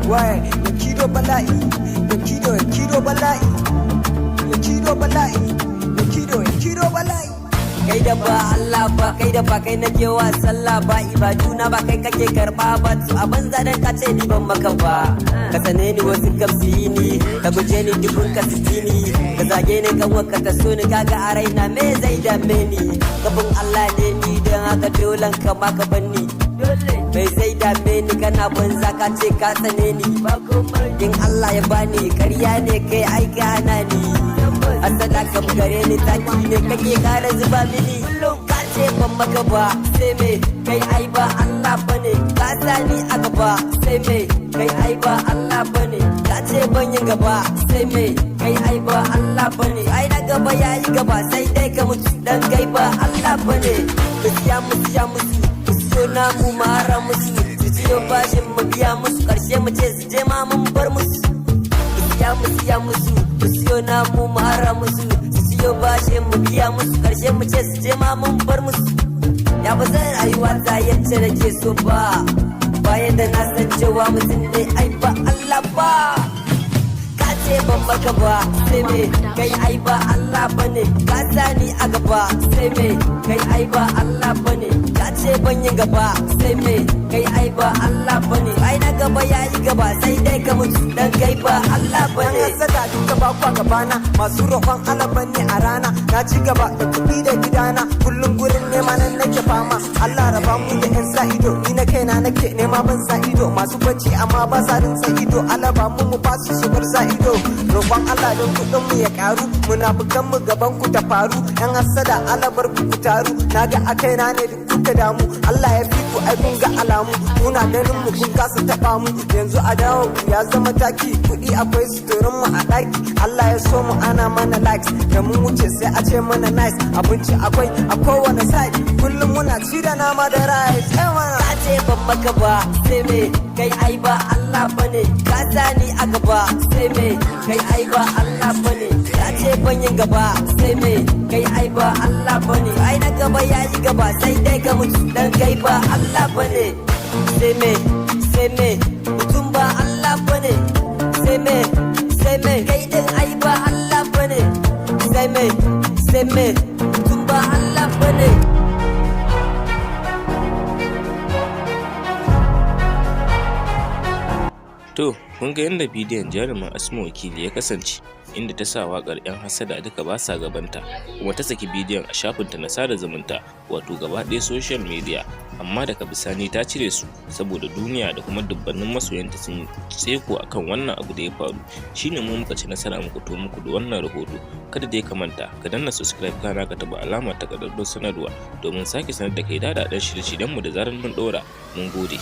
waye ya kido bala'i, ya kido bala'i, ya kido bala'i, ya kido bala'i. Kai da ba Allah ba, kai da ba kai nake wa sallah ba, ibaduna ba kai kake karba ba, su a banza dan ka ce ni ban maka ba. Ka sane ni wasu kafsi ni, ka guje ni dubun ka sitini, ka zage ni kan waka ta so ni, kaga a raina me zai dame ni. Kafin Allah ne ni dan haka dolan ka ma ka banni. Bai zai dame ni kana banza ka ce ka sane ni. In Allah ya bani ƙarya ne kai aika hana ni. Asala kam gare ni taki ne kake kara zuba mini. Kullum ka ce ban maka ba, sai me kai ai ba Allah bane. Ka sani a gaba, sai me kai ai ba Allah bane. Ka ce ban yi gaba, sai me kai ai ba Allah bane. Ai na gaba yayi gaba, sai dai ka mutu dan kai ba Allah bane. Ku siya musu, ku siyo namu mara musu, su siyo bashin mu biya musu, karshe mu ce su je ma mun bar musu. Siya musu, ku siyo namu mara musu, su siyo bashin mu biya musu, karshe mu ce su je ma mun bar musu. Ya ba zan rayuwa ta yacce nake so ba, bayan da na san cewa mutum ne ai ba Allah ba. Ka ce ban maka ba, sai me kai ai ba Allah bane. Ka sani a gaba, sai me kai ai ba Allah bane. Ka ce ban yi gaba, sai me kai ai ba Allah bane. Ai na gaba yayi gaba, sai dai ka mutu dan kai ba Allah bane. Yan sada duka ba kwa gabana, masu roƙon Allah bane a rana. Na ci gaba da kuɗi da gidana, kullum gurin nema nan nake fama. Allah raba mu da yan sa ido, ni na kaina nake nema ban sa ido. Masu bacci amma ba sa rinsa ido, Allah ba mu ba su bar sa ido. Roƙon Allah don kuɗin mu ya ƙaru, munafukan mu gaban ku ta faru. Yan hasada Allah bar ku taru, naga a kaina ne duk kuka damu. Allah ya fi ku ai kun ga alamu, muna ganin mu kun kasa taɓa mu. Yanzu a dawo ya zama taki, kuɗi akwai suturin mu a ɗaki. Allah ya so mu ana mana likes, da mun wuce sai a ce mana nice. Abinci akwai a kowane side, kullum muna ci da nama da rice. Ka ce ban maka ba, sai me kai ai ba Allah bane. Ka sani a gaba, sai me kai ai ba Allah bane. Ka ce ban yi gaba, sai me kai ai ba Allah bane. Ai na gaba yayi gaba, sai dai ka mutu dan kai ba Allah bane. Sai me mutum ba Allah bane. Sai me kai din ai ba Allah bane. Sai me mutum ba Allah bane. To, kun ga yadda bidiyon jarumin Asma Wakili ya kasance, inda ta sa waƙar 'yan hassada duka ba sa gabanta, kuma ta saki bidiyon a shafinta na sada zumunta, wato gaba ɗaya social media, amma daga bisani ta cire su saboda duniya da kuma dubbannin masoyanta sun tseko akan wannan abu da ya faru. Shine mu muka ci nasara muku to muku da wannan rahoto. Kada dai ka manta ka danna subscribe kana ka taba alama ta kadardon sanarwa domin sake sanar da kai da shirye-shiryenmu da zarar mun ɗora. Mun gode.